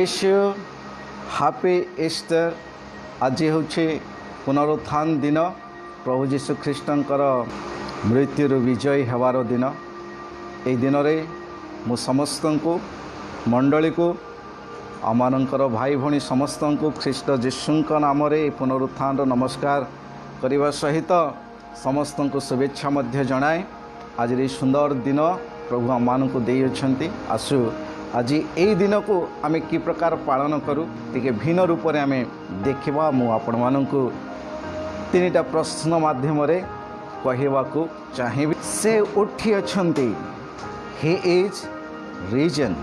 Bless you happy Easter. आज हूँ पुनरुत्थान दिन, प्रभु जीशु ख्रीष्टर मृत्यु विजयी हेबार दिन। यही दिन में मु समस्त को मंडली को आमर भाई भौणी समस्त को ख्रीष्ट जीशु नाम पुनरुत्थान नमस्कार करने सहित समस्त को शुभेच्छा जनाए। आज ये सुंदर दिन प्रभु आम को दे आसु आज यही दिन को आम कि प्रकार पालन करूँ टे भिन्न रूप में आम देखा। मुझे तीन टा प्रश्न माध्यम कहवाक चाहिए। से उठी अच्छी ही is reason.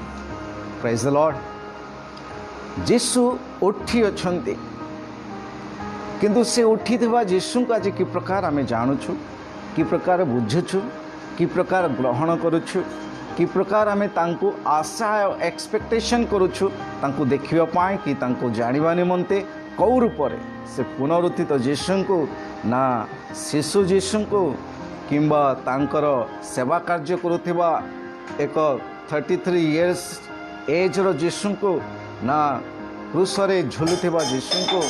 Praise the Lord. Jishu उठी अच्छी किंतु से उठी जीशु को आज कि प्रकार आम जानूँ, कि प्रकार बुझुछु, कि प्रकार ग्रहण करुछु, कि प्रकार आम तांको आशा और एक्सपेक्टेशन करुछु तांको देखिबा पाए कि तांको जानिबा निमंते कौ रूप से पुनरुत्थित जीशु को ना शिशु जीशु को किंबा तांकर सेवा कार्य करुथिबा एक 33 इयर्स एज रो जीशु को ना क्रूसरे झुलुथिबा जीशु को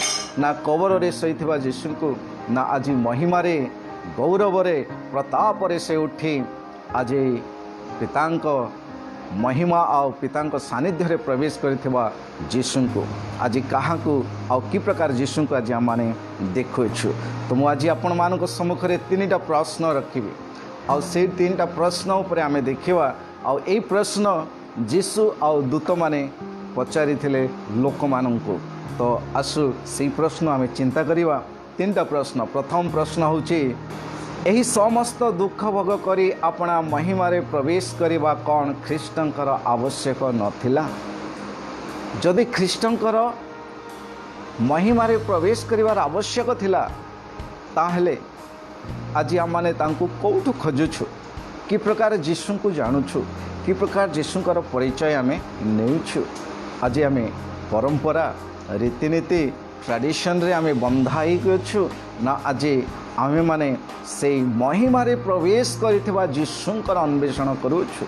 ना कबर रे सहिथिबा जीशु को ना आज महिमारे गौरवरे प्रतापरे से उठी आज पितांक महिमा आउ पितांक सानिध्य रे प्रवेश करथिबा जीशु को आज कहा आउ कि प्रकार जीशु को आज आम मैंने देखुछु। तो मुझे आज आपण मान सम्मुख में तीन टा प्रश्न रखी आउ से तीन टा प्रश्न उपर आम देखा। आउ ए प्रश्न जीशु आउ दूत माने पचारि थिले लोक माननकु। तो आसु से प्रश्न आम चिंता करिवा। तीन टा प्रश्न। प्रथम प्रश्न होची एही समस्त दुख भोग करी अपना महिमारे प्रवेश करवा कौन ख्रीष्टंकर आवश्यक नथिला? जदि ख्रीष्टंकर महिमारे प्रवेश करिवार आवश्यक थिला ताहले आज आम माने तांको कोठु खोजुछु, कि प्रकार जीशु को जानुछु, कि प्रकार जीशुंकर परिचय आमे नेउछु। आज आमे परंपरा रीतिनीति ट्रेडिशन रे आमे बंधाई गछु ना आज आमे माने से महिमारे प्रवेश करिथिबा जीशुंकर अन्वेषण करूछु।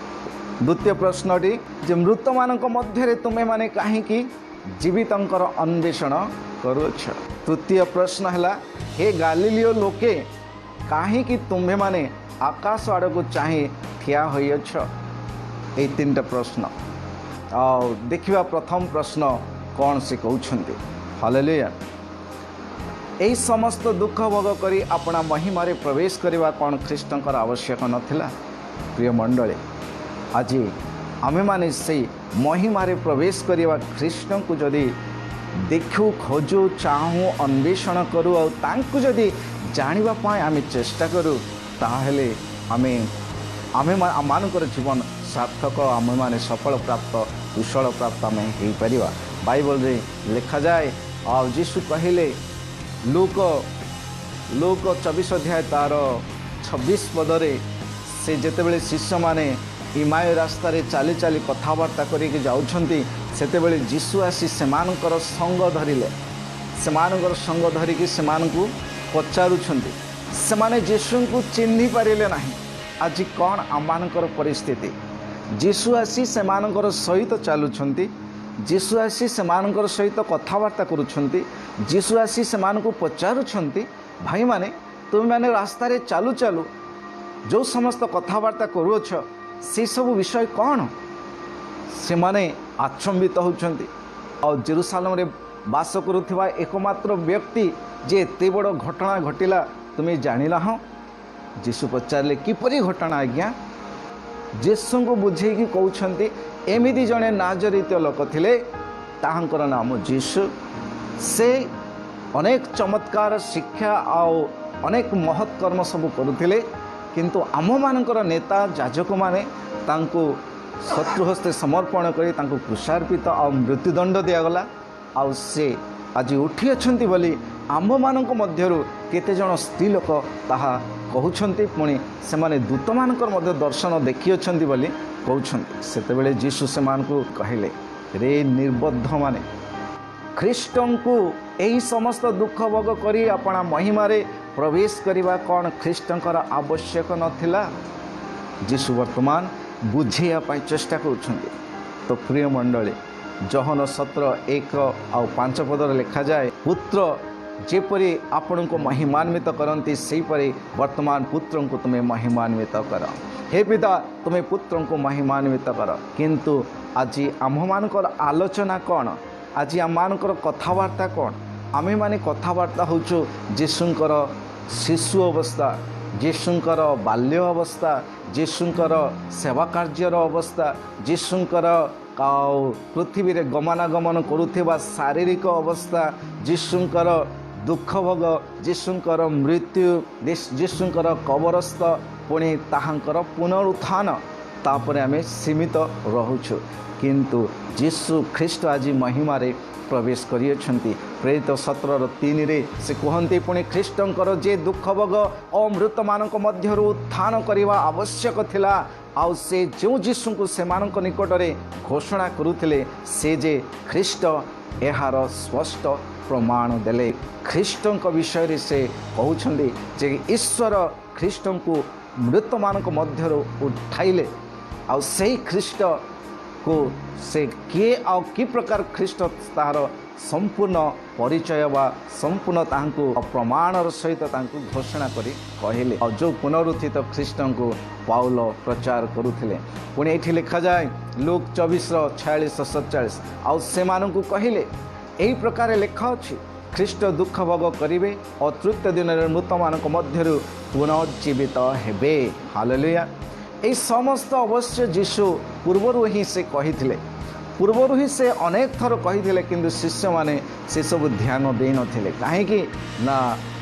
द्वितीय प्रश्नटी जे मृत मानक मध्य तुमे माने काहेकि जीवितंकर अन्वेषण करूछ। तृतीय प्रश्न है हे गालिलियो लोके काहेकि तुम्हे माने आकाश आड़ को चाहे ठिया होइछ। ए तीनटा प्रश्न और देखिबा। प्रथम प्रश्न कौन से कहउछन्ते। हालेलुया। यही समस्त दुख भोग करी अपना महिमारे प्रवेश करवा कौन ख्रीष्टंकर आवश्यक नथिला? प्रिय मंडली, आज आमे माने से महिमारे प्रवेश करवा ख्रीष्ट को जदि देखु खोजु चाहूँ अन्वेषण करूँ और तांको जदि जानिबा पाए आमे चेष्टा करूँ ताहले आमे मानकर जीवन सार्थक आमे माने सफल प्राप्त कुशल प्राप्त आमे हो परिवा। बाइबल रे लिखा जाए और जीशु कहले लूक 24 अध्याय तार 26 पदरे से जेतेबेले शिष्य माने इमाय रास्ता रे चाली चाली कथबार्ता करके जाउछंती सेतेबेले जीशु आसी सेमानकर संग धरिले। सेमानकर संग धरिकी सेमानकु पचारुछंती। सेमाने जीशु को चिन्हि पारिले नाही। आज कौन आमानकर परिस्थिति? जीशु आसी सेमानकर सहित चालुछंती। जीशु आसी सेमानकर सहित कथबार्ता करुछंती। जीशु आसी सेमानकु पचारुछंती भाई माने तुम माने रास्ता रे चालू चालू जो समस्त कथबार्ता करुछ से सब विषय कौन? से माने आचंबित होउछंती। और जेरूसालेम रे वास करुथिबा एकमात्र व्यक्ति जे एते बड़ घटना घटिला तुम्हें जानिला हो? जीशु पचारले किपरि घटना आज्ञा? जीशु को बुझेकी कहउछंती एमिति जने नाजरीत लोक थिले ताहांकर नाम जीशु। से अनेक चमत्कार शिक्षा आउ अनेक महत् कर्म सब करुथिले किंतु आम मानकर नेता जाजक माने तांको शत्रु हस्ते समर्पण करी तांको क्रूसार्पित आ मृत्युदंड दियागला। आउ से आज उठी अछंती बोली आम मानक मध्यरु केते जण स्त्री लोक ताहा कहउछंती। पुणी से माने दूत मानकर मध्य दर्शन देखि अछंती बोली कहउछंती। सेतेबेले जीशु से मानकु कहले रे निर्बद्ध माने ख्रीष्टं को यही समस्त दुख भोग करी अपना महिमारे प्रवेश करवा कौन ख्रीष्टंकर आवश्यक नथिला? जीशु वर्तमान बुझेया चेष्टा कर। तो प्रिय मंडली जहन 17:1-5 पदर लिखा जाए, पुत्र जेपरी आपण को महिमान्वित करती सेहीपरि वर्तमान पुत्र को तुम्हें महिमान्वित कर। हे पिता तुम्हें पुत्र को महिमान्वित कर। किंतु आज आम मानकर आलोचना कौन? आज आम मानकर कथबार्ता कौन? आमे माने कथबार्ता होचु जीशुंकर शिशु अवस्था, जीशुंकर बाल्य अवस्था, जीशुंकर सेवा कार्यर अवस्था, जीशुंकर पृथ्वी रे गमनागमन करुवा शारीरिक अवस्था, जीशुंकर दुख भोग, जीशुंकर मृत्यु, जीशुंकर कबरस्थ, पुणी ताहांकर पुनरुत्थान तापर आमे सीमित रहुछु। किंतु जीशु ख्रीष्ट आज महिमारे प्रवेश करियछंती। प्रेरित 17:3 रे से कहते पुणी ख्रीष्टंकर जे दुख भोग और मृत मानक मध्यरु उत्थान करवा आवश्यक थिला, आउ से जो जीशु को सेमानक निकट रे घोषणा करुथिले से जे ख्रीष्ट एहार स्पष्ट प्रमाण देले। ख्रीष्टंक विषय रे से कहउछंदी जे ईश्वर ख्रीष्टं को मृत मानक मध्यरु उठाइले, आउ से ख्रीष्ट को से किए आउ कि प्रकार ख्रीष्ट तार संपूर्ण परिचय वा संपूर्ण तांको प्रमाणर सहित तांको घोषणा करी कहले। और जो पुनरुत्थित ख्रीष्टं को पाउल प्रचार करुथिले। पुणी एठी लिखा जाए लूक 24:46-47 आउ से मानकु कहले एही प्रकार लेखा अछि ख्रीष्ट दुख भोग करिवे और तृतीय दिन मृत मानक मध्यरु पुनर्जीवित हेबे। हालेलुया। এই समस्त अवश्य जीशु पूर्वर ही से कही, पूर्वर ही से अनेक थर कही, किंतु शिष्य माने से सब ध्यान दे नथिले। काहेकि ना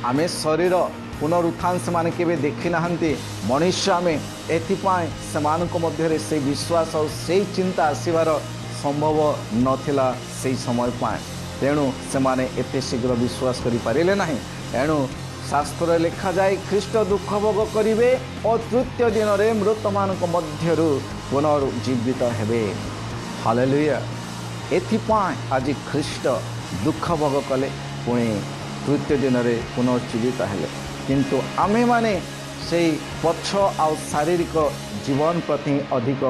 आमे शरीर पुनरुत्थान से माने केबे देखि नाहंती। मनुष्य आमे एथिपाई सेमानक मध्यरे से विश्वास और से चिंता आसीबार संभव नथिला से समय पाए। तेणु से माने एते शीघ्र विश्वास करि पारिले नाही। तेणु शास्त्र लिखा जाए ख्रीष्ट दुख भोग करिवे और तृतीय दिन रे मृत मानक मध्यरु पुनर्जीवित हेबे। हालेलुया। एथिपाई आज ख्रीष्ट दुख भोग कले पुणी तृतीय दिन रे पुनर्जीवित हेले। किंतु आमे माने से पक्ष आ शारीरिक जीवन प्रति अधिक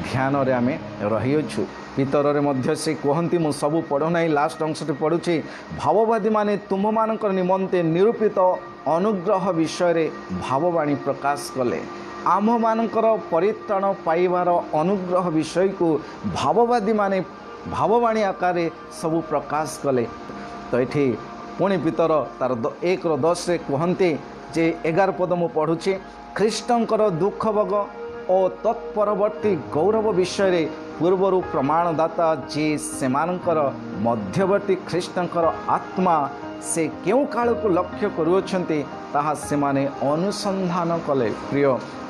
ध्यान रे आमे रहियछु। पितर मध्य से कहती मु सबू पढ़ना लास्ट अंशटे पढ़ुची। भाववादी माने तुम मानक निमंते निरूपित अनुग्रह विषय रे भाववाणी प्रकाश कले। आम मानकर परित्राण पाइबार अनुग्रह विषय को भाववादी माने भाववाणी आकार सबू प्रकाश कले। तो ये पुणी पितर तार 1:10 रे कहते जे 11 पद मु पढ़ुची। ख्रीष्टंकर दुख भोग और तत्परवर्ती गौरव विषय रे पूर्वर प्रमाणदाता जे सेमानकर मध्यवर्ती ख्रीष्टंकर आत्मा से क्यों काल को लक्ष्य करुछंती ताहा से माने अनुसंधान कले। प्रिय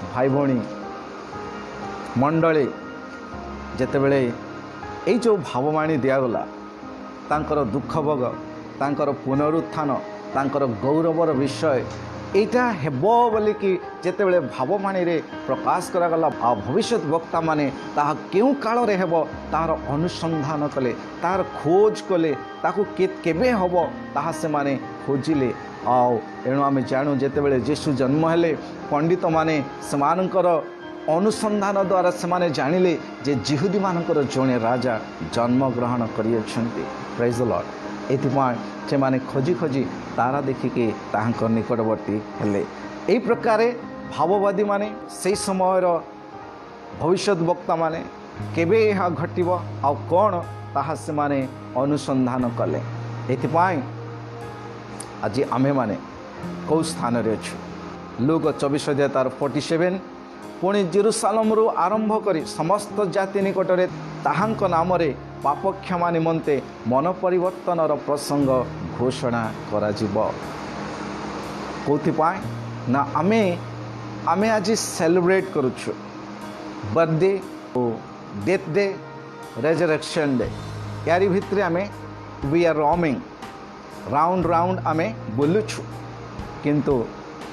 भाई भौणी मंडली जेतेबेले एई जो भाववाणी दियागला तांकर दुख भोग, तांकर पुनरुत्थान, तांकर गौरवर विषय एटा हेबो बोली कि जेतेबेले भाववाणी रे प्रकाश करागला आ भविष्य वक्ता माने ताहा केउ काल रे हेबो तार अनुसंधान कले, तार खोज कले, ताकू केबे हेबो ताहा से माने खोजिले। आओ एणु आमे जानू जेतेबेले यीशु जन्म हेले पंडित माने समानकर अनुसंधान द्वारा से माने जानिले जे जिहुदी मानकर जणे राजा जन्म ग्रहण करियछंती। Praise the Lord. एथिपाई से माने खोजी खोजी तारा देखिके ताहांकर निकटवर्ती हेले। एई प्रकारे भाववादी माने से समय भविष्य वक्ता माने केबे यह घटिब आ कौन ताहा से माने अनुसंधान कले। एथिपाई आज आमे माने कौ स्थान रे अछु। लूक 24:47 पुणी जेरुसालेम रु आरंभ करी समस्त जाति निकट रे ताहांक नाम रे पाप क्षमा निमंते मन परिवर्तनर प्रसंग घोषणा करा जिवो। कोथिपाई ना आमे आमे आज सेलिब्रेट करूछु birthday, death day, resurrection day. यारी भितरे आमे we are roaming round round आमे बोलुछु। किंतु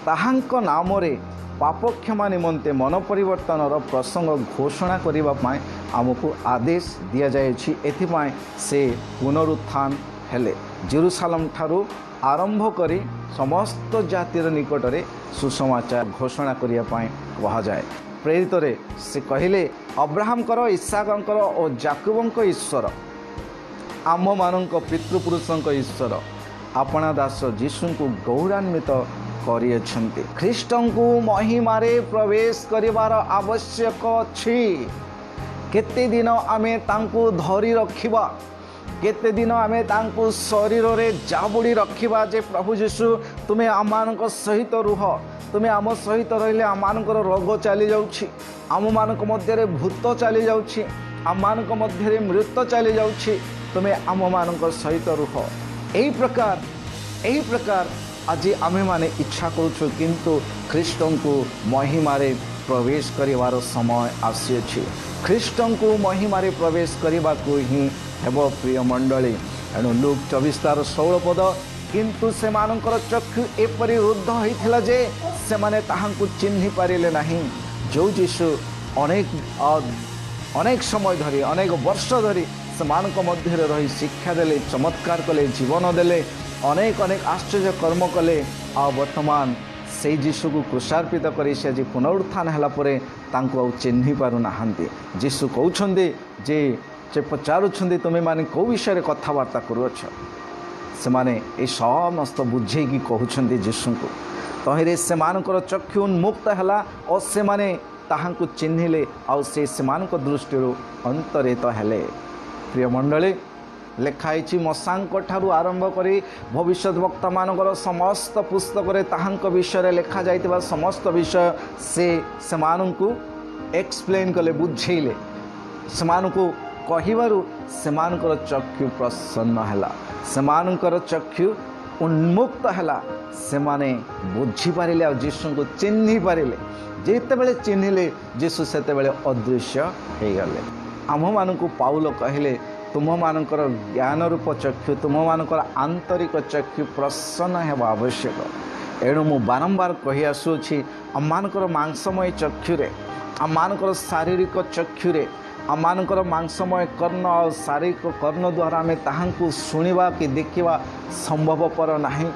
ताहांक नाम रे पाप क्षमा निमंते मन परिवर्तनर प्रसंग घोषणा करिबा पाए आमको आदेश दिया जायछि। एथिपाई से पुनरुत्थान हेले जेरुसालेम ठारू आरंभ करी समस्त जातिर निकट रे सुसमाचार घोषणा करिया पाए कहा जाए। प्रेरित रे से कहिले अब्राहम कर, इसहाकंकर और जाकूबंक ईश्वर आम मानक पितृपुरुषों ईश्वर अपना दास जीशु को गौरवान्वित करियछन्ति। ख्रीष्टन को महिमारे प्रवेश करिवार आवश्यक अछि। केते दिन आमे तांको धरी रखिबा, केते दिन आमे तांको शरीर रे जाबुड़ी रखिबा जे प्रभु जीशु तुमे आमानक सहित रुह, तुमे आम सहित रहिले आमानकर रोग चली जाउछि, आम मानक मध्य भूत चली जाउछि, आम मानक मध्य मृत्यु चली जाउछि, तुमे आम मानक सहित रुह। यही प्रकार आज आमे माने इच्छा करूछु, किंतु ख्रीष्टन को महिमारे प्रवेश करिवार समय आसीअछि। ख्रीष्टन को महिमारे प्रवेश करने को ही हेब प्रिय मंडली। एणु लूक 24:16 पद, किंतु से मानकर चक्षु एपरि रुद्ध होइथिला जे सेमाने ताहांकु चिन्हि पारिले नाही। जो जीशु अनेक समय धरी अनेक वर्ष धरी से मानक मध्य रही शिक्षा देले, चमत्कार कले, जीवन देले, अनेक आश्चर्य कर्म कले। आ वर्तमान से जीशु को क्रूसार्पित कर से आज पुनरुत्थान है चिन्हि पारु नाहांती। जीशु कहते जे पचारुछंती तुमे माने को विषय कथबार्ता करुअछ, से माने ए समस्त बुझेकी कहउछंती जीशु को। तहिरे से मानकर चक्षु उन्मुक्त है और से माने ताहांकु चिन्हिले आ से मानक दृष्टि अंतरित हेले। प्रिय मंडली, लेखाई मशांक ठारू आरंभ करी भविष्यत वक्ता मानकर समस्त पुस्तक रे ताहांक विषय लिखा जाइतिबा समस्त विषय से मानकु एक्सप्लेन कले, बुझेले, से मानकु कहिबारु से मानकर चक्षु प्रसन्न हैला, से मानकर चक्षु उन्मुक्त हैला, से माने बुझी पारिले और जीशु को चिन्हि पारिले। जेतेबेले चिन्हिले जीशु सेतेबेले अदृश्य हो गले। आम मानकु पाउल कहले तुम मानकर ज्ञान रूप चक्षु, तुम मानकर आंतरिक चक्षु प्रसन्न हेबा आवश्यक। एणु मु बारंबार कहि आसुछि, आम मानकर मांसमय चक्षुरे, आम मानकर शारीरिक चक्षुरे, आम मानकर मांसमय कर्ण और शारीरिक कर्ण द्वारा आम ताहांकु शुणिबा कि देखिबा संभवपर नाही।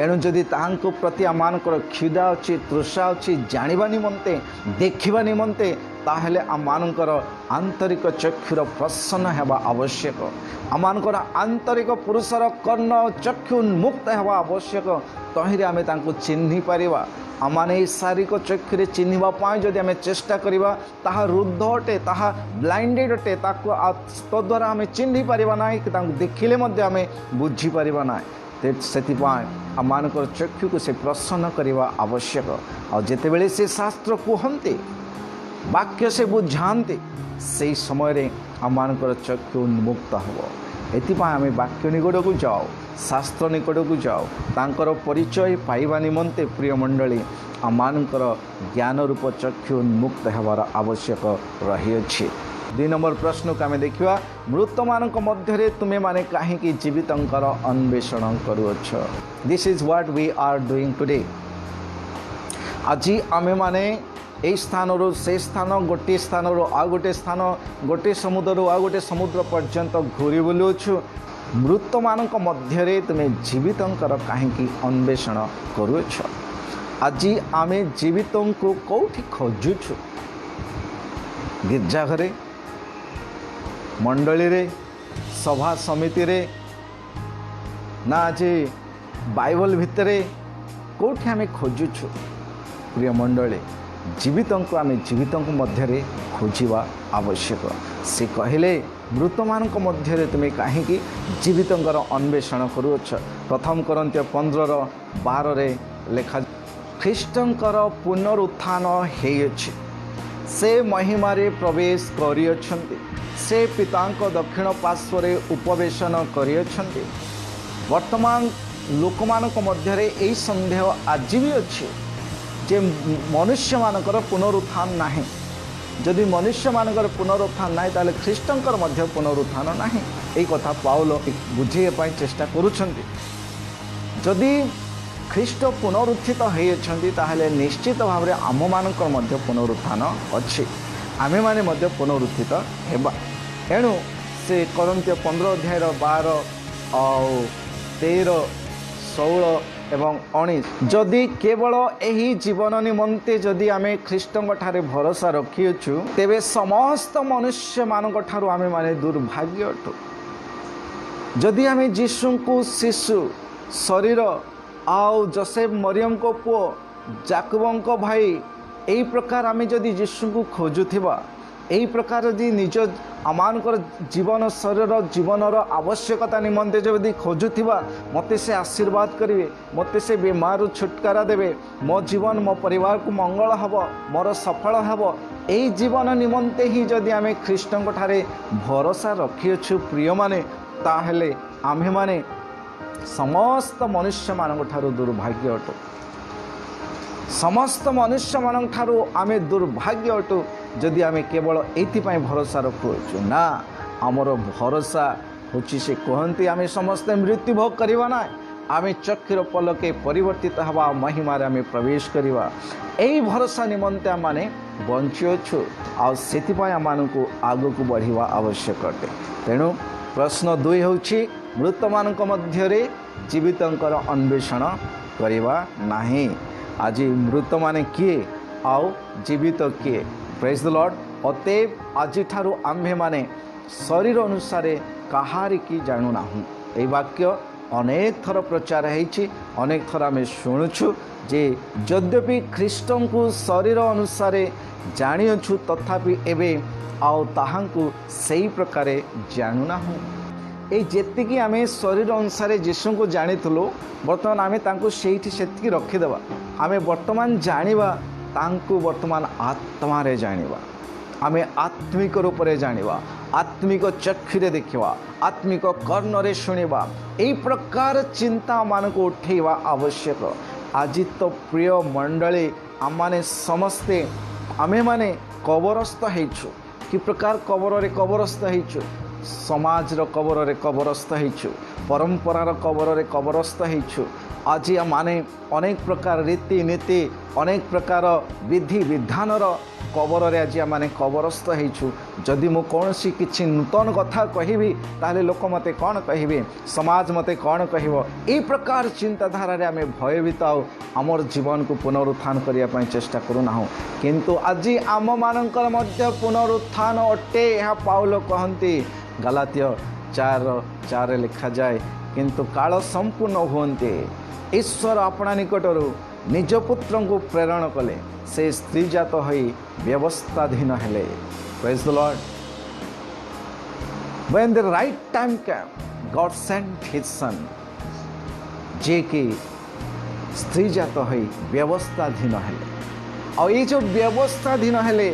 एणु जदि ताहांकु प्रति आम मानकर क्षुधा अछि, तृषा अछि, जानिबा निमंते, देखिबा निमंते, ताहले आम मानकर आंतरिक चक्षुर प्रसन्न हेबा आवश्यक। आम मानकर आंतरिक पुरुषर कर्ण चक्षु उन्मुक्त हेबा आवश्यक। तहिरे आमे तांकु चिन्हि पारिबा। आम माने शारीरिक चक्षुरे चिन्हिबा पाई जदि आमे चेष्टा करिबा, ताहा रुद्ध अटे, ताहा ब्लाइंडेड अटे, ताकु तद्वारा आमे चिन्हि पारिबा नाही, कि तांकु देखिले मध्ये आमे बुझी पारिबा नाही। सेतिपाई आम मानकर चक्षु को से प्रसन्न करिबा आवश्यक। और जेतेबेले से शास्त्र कहन्ते, वाक्य से बुझाते, से समय आम मानकर चक्षु उन्मुक्त हम। एथिपाई आमे वाक्य निकट को जाओ, शास्त्र निकट को जाओ, तांकर परिचय पाइबा निमंते प्रिय मंडली आम मानकर ज्ञान रूप चक्षु उन्मुक्त हेबार आवश्यक रही। 2 नंबर प्रश्न को आम देखा, मृत मानक मध्य तुमे माने कहीं जीवितंकर अन्वेषण करुअछ। This is what we are doing today. आज आमे माने ए स्थान रो से स्थान, गोटे स्थान रो आ गोटे स्थान, गोटे समुद्र रो आ गोटे समुद्र पर्यंत घूरी बुलुछु। मृत मानक मध्य तुमे जीवितंकर कहीं अन्वेषण करुछ। आज आमे जीवितों को कौटी खोजुछु? गिरजा घरे, मंडली रे, सभा समिति रे, ना आज बाइबल भितरे कौटी आमे खोजुछु? प्रिय मंडली, जीवितों को आमे जीवितों मध्य खोजा आवश्यक। से कहले मृत मानक मध्य तुमे कहीं जीवितंकर अन्वेषण करुछ। प्रथम कोरिन्थियो 15:12 लेखा, ख्रीष्टंकर पुनरुत्थान हेयछि, से महिमारे प्रवेश करियछन्ति, से पितांक दक्षिण पार्श्वरे उपवेशन करियछन्ति। वर्तमान लोकमानक मध्य यही संदेह आज भी अच्छे जे मनुष्य मानकर पुनरुत्थान नाही। जदि मनुष्य मानकर पुनरुत्थान नाही, ताले ख्रीष्टंकर मध्य पुनरुत्थान नाही। एई कथा पाउल बुझेय पई चेष्टा करूछन्ति। जदि ख्रीष्ट पुनरुत्थित होइछन्ति, ताहले निश्चित भाव रे आम मानकर मध्य पुनरुत्थान अछि, आमे माने मध्य पुनरुत्थित हेबा। एणु से कोरिन्थियो 15:12 और 13, 16 एवं 19, जदि केवल यही जीवन निमंते जदि आमे ख्रीष्टंक ठारे भरोसा रखिछु, तेबे समस्त मनुष्य मानक ठारू आमे माने दुर्भाग्य अटु। जदि आम जीशु को शिशु शरीर आउ जोसेफ मरियम को पुओ जाकुब भाई यही प्रकार आम जदि जीशु को खोजुवा यही प्रकार यदि निज आमानकर जीवन शरीर जीवनर आवश्यकता निमंते जदि खोजुवा मते से आशीर्वाद करेंगे मते से बीमार छुटकारा देवे मो जीवन मो परिवार को मंगल हम मोर सफल हम यही जीवन निमंते ही जदि आम ख्रीष्ट ठारे भरोसा रखिछु प्रिय माने ताहेले आम्हे माने समस्त मनुष्य मान दुर्भाग्य अटु समस्त मनुष्य मान आमे दुर्भाग्य अटु जदि आमे केवल एथिपाई भरोसा रखुछु ना आमर भरोसा होछि से कहंती आमे समस्त मृत्यु भोग करिवा ना आमे चक्षुर पलके परिवर्तित हवा महिमार आमे प्रवेश करिवा एई भरोसा निमंते माने बंचिछु आ सेथिपाई आमानकु आगकु बढ़िवा आवश्यक अटे। तेणु प्रश्न 2 होछि मृत मानक मध्यरे जीवितंकर अन्वेषण करिवा नाही। आज मृत माने किए आउ जीवित किए प्रेज द लॉर्ड। अतएव आज ठारू आम्भे माने शरीर अनुसार कहारी की जानू ना ये वाक्य अनेक थर प्रचार है अनेक थर आम शुणुछु जे यद्यपि ख्रीष्ट को शरीर अनुसार जानिछु तथापि एबे आउ ताहांकु सही प्रकार जानू ना ये जेतिकी आम शरीर अनुसार जीशु को जानिथुलु बर्तमान आम तांको सेठी सेतिकी रखिदेवा आम वर्तमान जानिबा तांको वर्तमान आत्मा रे जानिबा आमे आत्मिक रूप से जानिबा आत्मिक चक्षुरे देखिबा आत्मिक कर्ण रे सुनिबा एई प्रकार चिंता मानक उठेवा आवश्यक। आज तो प्रिय मंडली आम माने समस्ते आमे माने कबरस्थ हेछु कि प्रकार कबर रे कबरस्थ हेछु समाज रो कबर रे कबरस्थ हेछु परंपरार कबर रे कबरस्थ हेछु। आज माने अनेक प्रकार रीति नीति अनेक प्रकार विधि विधानर कबर रे आज माने कबरस्थ हेछु। जदि मु कोनसी किछि नूतन कथा कहिबी ताले लोक मते कोन कहिबे समाज मते कोन कहिबो ए प्रकार चिंताधारा रे आमे भयभीत आमर जीवन को पुनरुत्थान करिया पई चेष्टा करू ना किंतु आज आम मानकर मध्य पुनरुत्थान अटे यह पाउल कहंती गलातिय 4:4 लिखा जाए किंतु काल संपूर्ण होते ईश्वर अपना निकटरू निज पुत्र को प्रेरण कले से स्त्री जात होई व्यवस्थाधीन हेले। Praise the Lord. When the right time came, God sent His Son, जे कि स्त्री जात होई व्यवस्थाधीन हेले और ये जो व्यवस्थाधीन हेले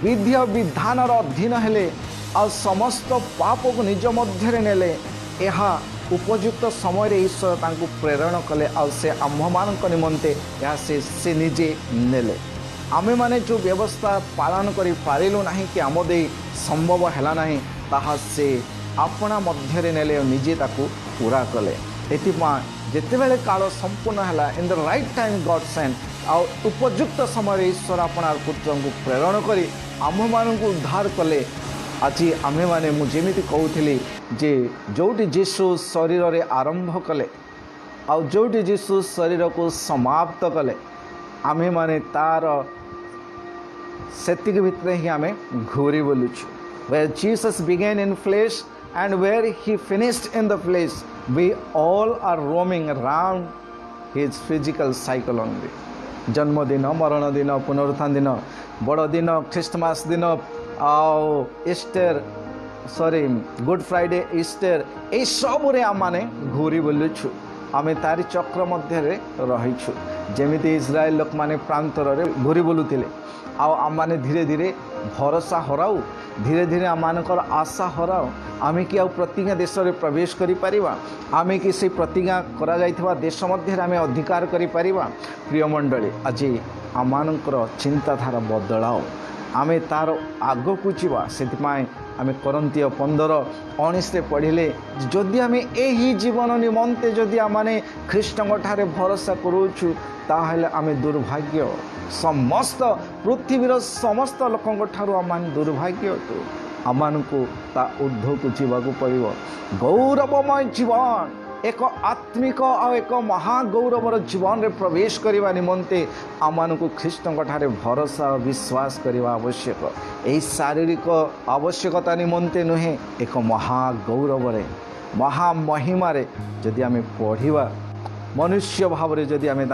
विधि विधानर अधीन हेले और समस्त पाप को निज मध्य नेले यह उपयुक्त समय ईश्वर तांको प्रेरण कले और से आम्भमान निमंते यह से निजे नेले। आमे माने जो व्यवस्था पालन करि पारिलु नाही कि आम दे संभव हैला नाही ताहा से अपना मध्य नेले निजे ताको पूरा कले। एतिपा जेतेबेले काल संपूर्ण हैला in the right time God sent और उपयुक्त समय ईश्वर अपना पुत्र को प्रेरण करी आम्भमान को उद्धार कले। आज आमे माने मु जेमिति कहूथिली जे जोटी जीशु शरीर रे आरंभ कले आ जोटी जीशु शरीर को समाप्त कले आमे माने तार सेतिक भितर ही आमे घूरी बोलुछु। Where Jesus began in flesh and where he finished in the flesh, we all are roaming around his physical cycle only. जन्मदिन मरण दिन पुनरुत्थान दिन बड़ दिन ख्रिस्टमास दिन आओ Easter sorry Good Friday Easter ए सब रे आम माने घूरी बोलुछु आमे तारी चक्र मध्य रहीछु जेमिति इस्राएल लोक माने प्रांतर रे घूरी बोलुथिले आ आम माने धीरे धीरे भरोसा हराऊ धीरे धीरे आम मानकर आशा हराऊ आमे कि आ प्रतिज्ञा देश रे प्रवेश करि परिबा आमे कि से प्रतिज्ञा करा जाइथवा देश मध्य आमे अधिकार करि परिबा। प्रिय मंडली आज आम मानकर चिंताधारा बदलाओ आमे तार आग को जीवा से आमे करंती 15:19 पढ़िले जदि आमे एही जीवन निमंते जदि आमाने ख्रीष्टଙ୍କ ठारे भरोसा करूछु ताहेले आमे दुर्भाग्य समस्त पृथ्वीर समस्त लोकଙ୍କ ठारू आमान दुर्भाग्य तो आमानकु ता ऊर्ध्व को जीवाकू पड़िबो। गौरवमय जीवन एक आत्मिक और एक महागौरवर जीवन रे प्रवेश करने निमंते आमको ख्रीष्टଙ୍କ ठारे भरोसा और विश्वास करने आवश्यक। यही शारीरिक आवश्यकता निमंते नुहे एक महागौरव महामहिमारे जदि आम पढ़ा मनुष्य भाव में जदि आम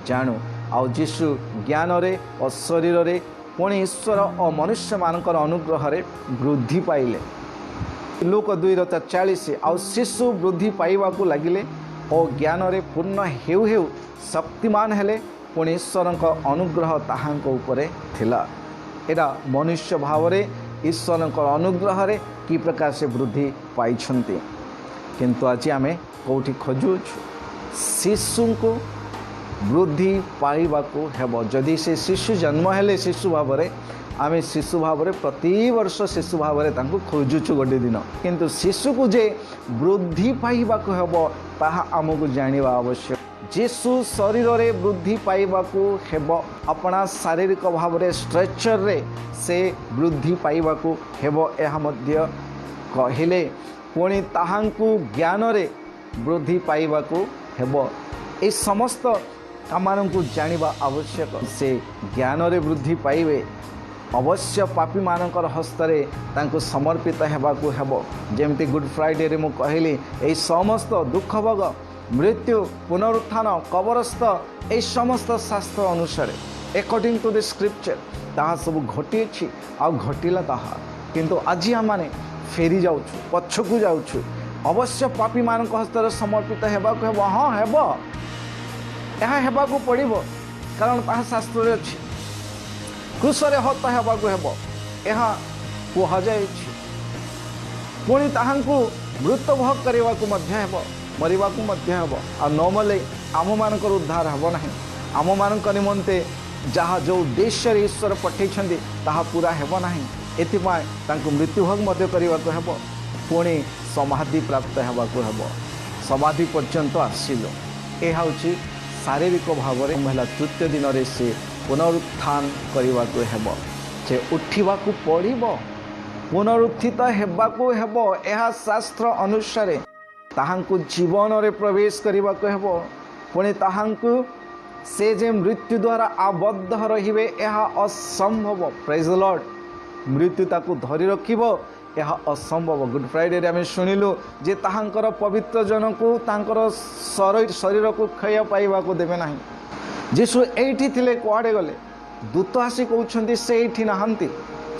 जानू आउ जीशु ज्ञान और शरीर रे पुणी ईश्वर और मनुष्य मानकर अनुग्रह वृद्धि पाइले लोक 2:40 आउ शिशु वृद्धि पाइबा लगिले और ज्ञान रे पूर्ण हेउ हेउ शक्तिमान हेले पुणी ईश्वर अनुग्रह ताहांक उपरे थिला। एरा मनुष्य भाव रे ईश्वर अनुग्रह रे कि प्रकार से वृद्धि पाई किंतु आज आम कौटी खोजु शिशु को वृद्धि पाइबाकू हेब जदि से शिशु जन्म हेले शिशु भाव में आम शिशु भाव में प्रति वर्ष शिशु भाव में खोजुचु गोटे दिन किंतु शिशु को जे वृद्धि पाइबाकू हेब ताहा आमको जानिबा आवश्यक। जीशु शरीर रे वृद्धि पाइबाकू हेब अपना शारीरिक भाव में स्ट्रेचर रे से वृद्धि पाइबाकू हेब एहा मध्य कहिले पुणी ताहांकू ज्ञान रे वृद्धि पाइबाकू हेब ए समस्त आमको जानिबा आवश्यक। से ज्ञान रे वृद्धि पाइबे अवश्य पापी मानकर हस्तरे तांको समर्पित हेबाकू हेब जेमती गुड फ्राइडे रे मु कहली ए समस्त दुख भोग मृत्यु पुनरुत्थान कबरस्थ ए समस्त शास्त्र अनुसार अकॉर्डिंग टू द स्क्रिप्चर ताहा सब घटी आ घटिला ताहा किंतु आज आमने फेरी जाउछु पछकू जाउछु अवश्य पापी मानक हस्तरे समर्पित हेबाकू हेब। हाँ हेब यह हेबाकू पड़िबो कारण ताहा शास्त्र रे अछि क्रूसरे हत हेबाकू हेब यह कुहाଯାଇଛି पुणी ताहांकू मृत्यु भोग करबाकू मध्य हेब मरिबाकू मध्य हेब आ न मले आम मानकर उद्धार हेब नाही आम मानक निमंते जहाँ जो उद्देश्य ईश्वर पठेइछन्ति ताहा पूरा हेब नाही एथिपाई तांकू मृत्यु भोग मध्य करबाकू हेब पुणी समाधि प्राप्त हेबाकू हेब समाधि पर्यंत आसिलो ए होछि शारीरिक भाव में महिला तृतीय दिन रे से पुनरुत्थान करबाकू हेब से उठिबाकू पड़िबो पुनरुत्थित हेबाकू हेब एहा शास्त्र अनुसार ताहांकू जीवन रे प्रवेश करबाकू हेब पुणी ताहांकू से जे मृत्यु द्वारा आबद्ध रहिबे एहा असंभव। प्रेज द लॉर्ड मृत्यु ताकू धरी रखिबो यह असंभव। गुड फ्राइडे आम शुणिलु जे ताहांकर पवित्र जन को तांकर शरीर को क्षय पाइबा को देवे ना जीशु एठी थिले कुआडे गले दूत आसी कहउछन्ति से एठी नहांती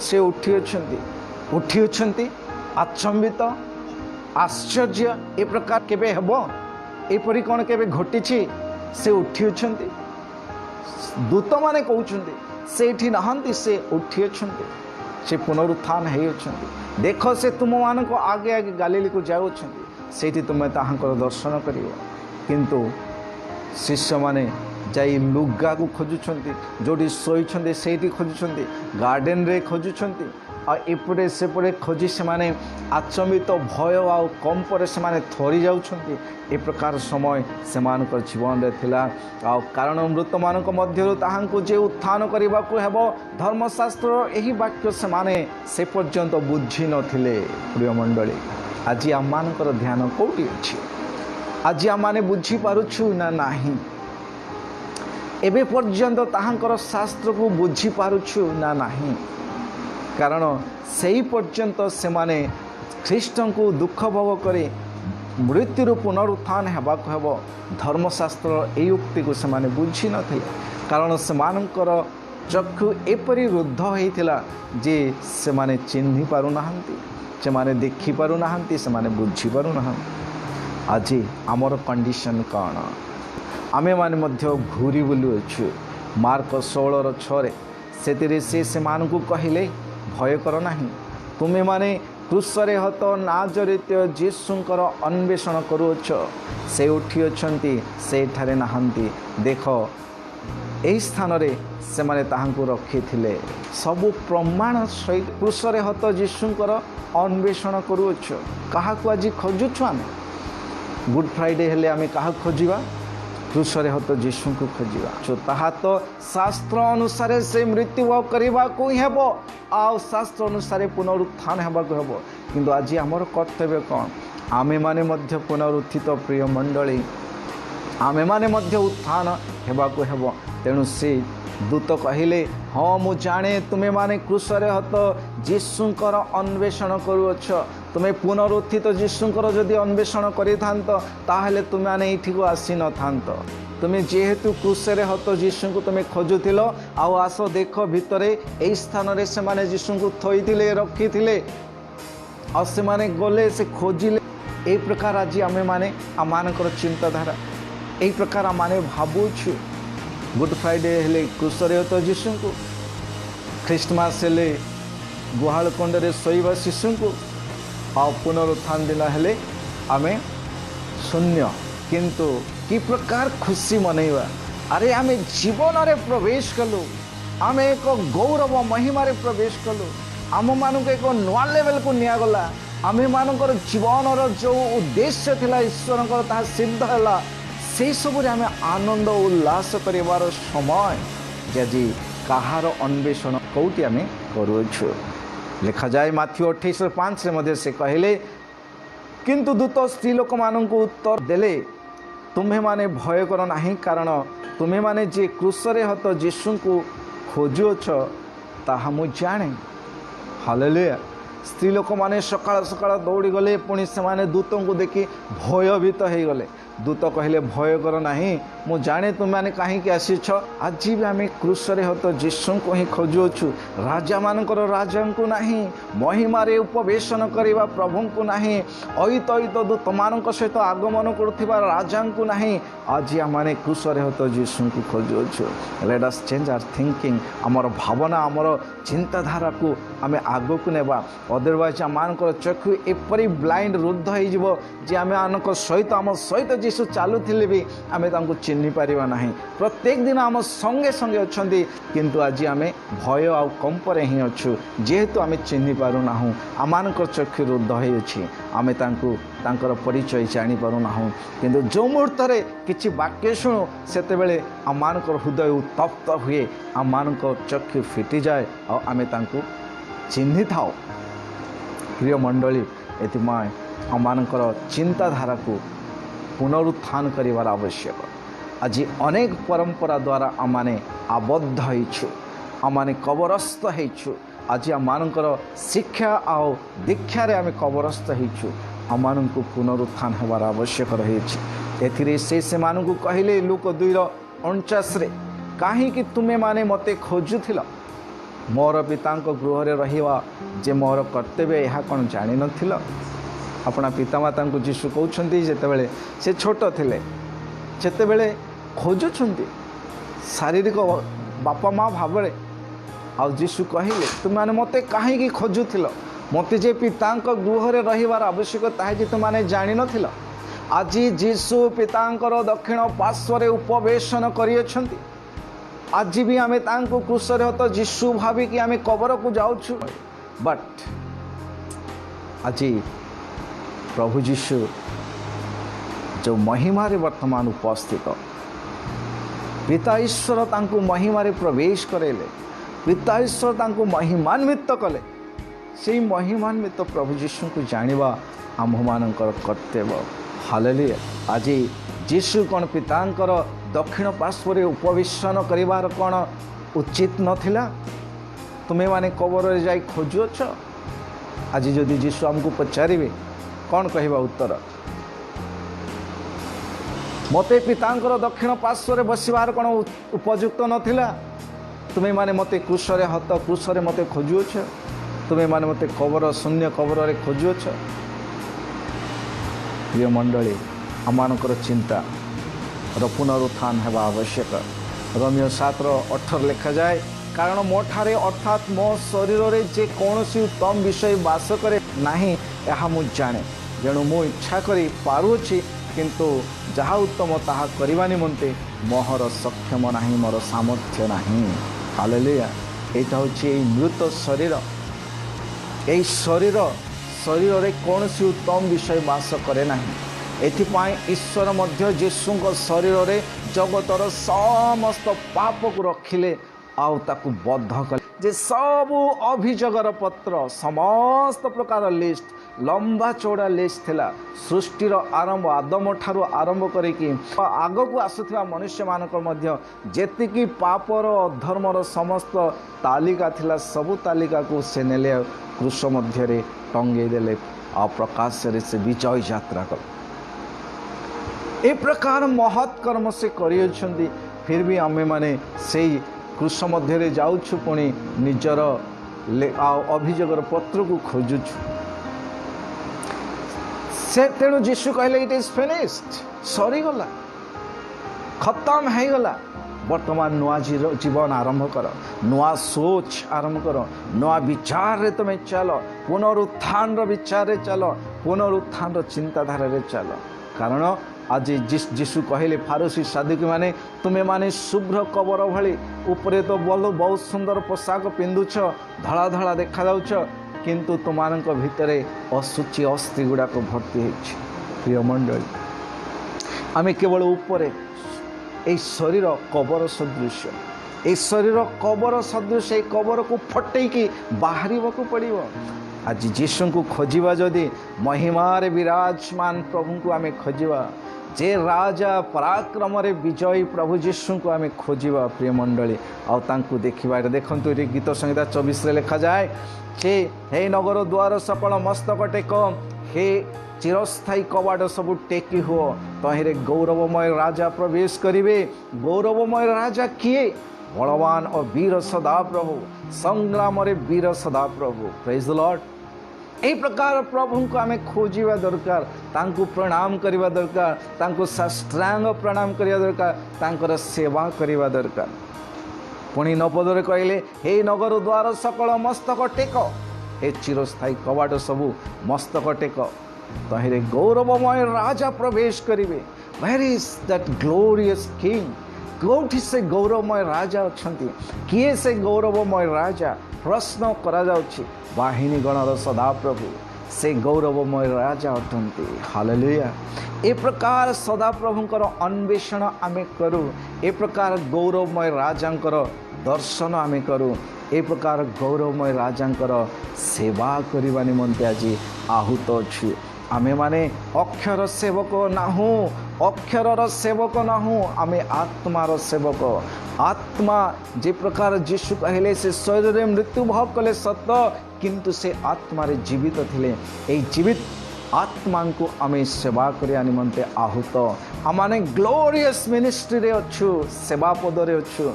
से उठी अछन्ति आचंबित आश्चर्य ए प्रकार केबे हेबो एपरि कोन केबे घटिछि से उठी अछन्ति दूत माने कहउछन्ति से एठी नहांती से उठी अछन्ति से पुनरुत्थान है अछन्ति देख से तुम मान को आगे आगे गालीली को जाऊँगी से तुम्हें ताहांकर दर्शन कर किंतु शिष्य माने जाई लुगा को खोजुछन्ति जोटी शोइछन्ति सेठी खोजुछन्ति गार्डन रे खोजुछन्ति आ एपटे सेपटे खोजी से माने आचंबित भय आ कंपर से माने थरी जाउछन्ति ए प्रकार समय से मानकर जीवन रे थिला आ कारण मृत मानक मध्यरु ताहांको जे उत्थान करबाकू हेबो धर्मशास्त्र एही वाक्य से माने से पर्यंत बुझी नथिले। प्रिय मंडली आज आम मानकर ध्यान कोठी अछि आज आम माने बुझी पारुछु ना नाही एबे पर्यंत ताहांकर शास्त्र को बुझी पारुछु ना नाही कारण सेही पर्यंत से माने ख्रीष्टन को दुख भोग करे मृत्यु पुनरुत्थान हेबाकू हेब धर्मशास्त्र ए उक्ति को से माने बुझी नथिले कारण से मानकर चक्षु एपरि रुद्ध होइथिला जे से माने चिन्हि पारु नाहंती से माने देखि पारु नाहंती से माने बुझी पारु नाहंती। आज आमर कंडीशन कौन आमे माने मध्य घूरी बुलु अछु मार्क 16:6 सेतिरे से मानकू कहिले भय कर नाही तुमे माने क्रूसरे हत नाजरित जीशुंकर अन्वेषण करुअछ से उठी अछंती से ठारे नाहंती देख एही स्थान रे से माने ताहांकू रखी थिले सबु प्रमाण सहित क्रूसरे हत जीशुंकर अन्वेषण करुअछ काहाकू आज खोजुछु आमे गुड फ्राइडे हेले आमे काहा खोजिबा क्रूसरे हत जीशु को खोजिबा ताहा तो शास्त्र अनुसार से मृत्यु भोग करबा को हेबो आ शास्त्र अनुसार पुनरुत्थान हेबा को हेबो किंतु आज हमर कर्तव्य कौन आमे माने मध्य पुनरुत्थित प्रिय मंडली आमे माने मध्य उत्थान हेबा को हेबो तेणु से दूत कहिले हाँ मु जाने तुमे माने क्रूसरे हत जीशुंकर अन्वेषण करुअछ तुम्हें पुनरुत्थित जीशुंकर जदि अन्वेषण करें तुम मैंने ये आसी न था तुम्हें जेहेतु क्रूसरे हत जीशु को तुम्हें खोजुल आओ आस देख भितर यही स्थान से माने जीशु को थोड़े रखी आ से माने गले से खोजिले यही प्रकार आज आम मैंने आम चिंताधारा यही प्रकार आम भावुछु गुड फ्राइडे हेले क्रूसरे हत जीशु को ख्रीष्टमास हेले गुहाल कुंडे शोवा शिशु को आ पुनरुत्थान दिन हेले आमे शून्य किंतु कि प्रकार खुशी मनैवा अरे आमे जीवन रे प्रवेश कलु आमे एक गौरव महिमा रे प्रवेश कलु आम मानक एक नुआ लेवल को निया गला आमे मानकर जीवन जो उद्देश्य थिला ईश्वर ता सिद्ध है से सब आमे आनंद उल्लास करिवार समय जी कहार अन्वेषण कौटी आमे करूछु लिखा जाए माथ्यू 28:5 से कहले किंतु दूत स्त्री लोक मानक उत्तर देले तुम्हें माने भय कर नहीं कारण तुम्हें माने जे क्रूसरे हत जीशु को खोजुअछ ताहा मु जाने हालेलुया स्त्री लोक माने सकाळ सकाळ दौड़ी गले पुणी से माने दूतों को देखी भयभीत हो गले दूत कहले भय कर नहीं मु जाने तुम मैंने कहीं आसीछ आज भी आम क्रूसरे हत जीशु को ही खोजुअछु राजा मानकर राजा को नहीं महिमारे उपवेशन करवा प्रभु को नहीं अत अत दूत मान सहित आगमन करुवा राजा को नहीं आज आम क्रूसरे हत जीशु को खोजुअछु let us change our thinking आमर भावना आमर चिंताधारा को आम आग को नेबा अदरवाइज आम चक्षु एपरी ब्लाइंड रुद्ध हो आम आम सहित आम सहित जीशु चलुले भी आम चिन्ह पारिबा नहीं प्रत्येक दिन आम संगे संगे अच्छा किंतु आज आम भय आ कंपरे ही अच्छु जेहेतु आम चिन्ह पारुना आम चक्षु रुद्ध होती आम तांकर परिचय जानी पारुना किंतु जो मुहूर्त किसी वाक्य शुणु से आम हृदय उत्तप्त हुए आम चक्षु फिटी जाए और आम चिन्हि था प्रिय मंडली ये आम चिंताधारा को पुनरुत्थान करिवार आवश्यक आज अनेक परंपरा द्वारा आमाने आबद्ध होइछु आमाने कबरस्थ होइछु आज आमानकर शिक्षा आउ दीक्षा रे आमे कबरस्थ होइछु आमानकु पुनरुत्थान हेबार आवश्यक रहिछि एथिरे से मानकु कहिले लूक 2:49 रे काहे कि तुमे माने मते खोजुथिल मोर पितांक गृह रे रहिवा जे मोर कर्तव्य ଏହା कोन जानि नथिल अपना पितामाता को जीशु कहते जितेबले से छोट थे जितेबले खोजुंट शारीरिक बापा माँ भाव आउ जीशु कहले तुमने मत कहीं खोजुल मत जे पिता गृह रे रहिबार आवश्यक ताकि तुमने जान नथिल आज जीशु पितांकर दक्षिण पार्श्व उपवेशन कर आज भी आम क्रूसरे हत जीशु भाविकी आम कबर को जाऊँ बट आज प्रभु जीशु जो महिमारे वर्तमान उपस्थित पिता ईश्वर तांको महिमारे प्रवेश करेले पिता ईश्वर तांको महिमान्वित कले से महिमान्वित प्रभु जीशु को जानिबा आम्भमानकर कर्तव्य हालेलुया आज जीशु कौन पितांकर दक्षिण पार्श्व उपवेशन करिवार कौन उचित नथिला तुम्हें माने कबर रे जाई खोजुअछ आज जदि जीशु हमको पचारिबे कौन कहवा उत्तर मते पितांकर दक्षिण पार्श्व बसबार कौन उपयुक्त नथिला तुम्हें माने मते क्रूसरे हत क्रूसरे मते खोजुअछ तुम्हें माने मते कबर शून्य कबर रे खोजुअछ प्रिय मंडली आमानकर चिंता पुनरुत्थान हेबा आवश्यक रोमियो 7:18 लिखा जाए कारण मो ठारे अर्थात मो शरीर रे जे कौनसी उत्तम विषय वास करे नाही यह मु जाने जेणु मु इच्छा करी पारुछि किंतु जहाँ उत्तम ताहा करबा निमंते मोहर सक्षम नाही मोर सामर्थ्य नाही हालेलुया एटा होछि मृत शरीर ए शरीर शरीर रे कौनसी उत्तम विषय वास करे नाही एथिपाई ईश्वर मध्य जीशुଙ୍କ शरीर रे जगतर समस्त पाप को रखिले आउ ताकू बद्ध कले जे सब अभियोगर पत्र समस्त प्रकार लिस्ट लंबा चौड़ा लिस्ट थिला सृष्टिर आरंभ आदम ठारू आरंभ करिकी आग को आसुथिबा मनुष्य मानकर मध्य जेतिकी पापर अधर्मर समस्त तालिका थिला सबु तालिका को से नेले क्रूस मध्य रे टंगे देले आ प्रकाश से विजय यात्रा कर ए प्रकार महत् कर्म से करियछंती फिर भी आमे माने से क्रूस मध्य जाऊछु पुणी निजर अभियोगर पत्र को खोजुछु से तेणु जीशु कहले इट इज फिनिश्ड सरीगला खत्म हो गला वर्तमान नुआ जीवन आरंभ कर नुआ सोच आरंभ कर नुआ विचार रे तुम्हें चल पुनरुत्थान विचार रे चल पुनरुत्थान चिंताधारा रे चल कारण आज जीशु कहले फारूसी साधुकी माने तुम्हें माने शुभ्र कबर भली उपरे तो बहुत सुंदर पोशाक पिंधुछ धड़ा धड़ा देखा जाउछ किंतु तुमानक भितरे अशुचि अस्थि गुड़ाक भर्ती होइछ। प्रिय मंडली आमे केवल उपरे ए शरीर कबर सदृश ए शरीर कबर सदृश ए कबर को फटेकी बाहर को पड़ो आज जीशु को खोजा जदि महिमार विराजमान प्रभु को आमे खोजा जे राजा पराक्रम रे विजयी प्रभु जीशु को आमे खोजा प्रिय मंडली आउ देखा देखु ये गीत संहिता 24 रे लिखा जाए हे हे नगर द्वार सकल मस्तक टेक हे चिरस्थायी कवाट सब टेकी हो तहिरे गौरवमय राजा प्रवेश करिवे। गौरवमय राजा किए बलवान और वीर सदा प्रभु संग्राम रे वीर सदा प्रभु प्रेज द लॉर्ड। ए प्रकार प्रभु को आमे खोजिबा दरकार तांको प्रणाम करिबा दरकार तांको साष्टांग प्रणाम करिबा दरकार तांकर सेवा करिबा दरकार। पुणी नपदरे कहले हे नगर द्वार सकल मस्तक टेक हे चिरस्थायी कवाट सबू मस्तक टेक तहिरे गौरवमय राजा प्रवेश करिवे। Where is that glorious king कोठी से गौरवमय राजा अछंती किए से गौरवमय राजा प्रश्न करा जाउछि वाहिनी गणर सदा प्रभु से गौरवमय राजा अटंती हालेलुया। ए प्रकार सदा प्रभुंकर अन्वेषण आमे करू ए प्रकार गौरवमय राजांकर दर्शन आमे करू ए प्रकार गौरवमय राजांकर सेवा करने निमंते आज आहूत अच्छी आमे माने अक्षर सेवक नाहू अक्षर सेवक नाहू आमे आत्मार सेवक। आत्मा जे प्रकार जीशु कहले से शरीर रे मृत्यु भोग कले सत्य किंतु से आत्मा रे जीवित थिले ए जीवित आत्मा को आमे सेवा करिया निमंते आहूत आमाने ग्लोरियस मिनिस्ट्री रे अछु सेवा पद रे अछु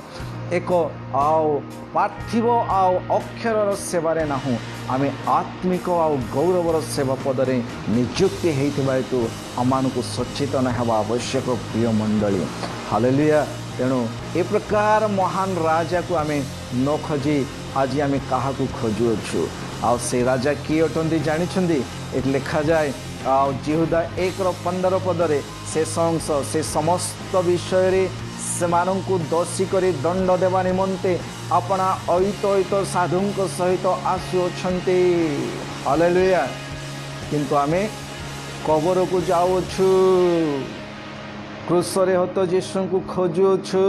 एक आओ पार्थिव आओ अक्षर सेवारे नाहू आमे आत्मिक आओ गौरवर सेवा पदरे नियुक्ति होइथिबा हेतु आमानकु सचेतन हेबा आवश्यक। प्रिय मंडली हालेलुया। तेणु ए प्रकार महान राजा को आमे न खोजी आज आमे काहाकु खोजुअछु आ से राजा किए अटंती जानिछंदी एट लिखा जाए जिहुदा 1:15 पदरे से अंश से समस्त विषय रे सेमानंकु दोषी करी दंड देवा निमंते अपना अहित अहित साधुंक सहित आसुअछंती हालेलुया। किंतु आमे कबर को जाउछु क्रूसरे हत जीशु को खोजुछु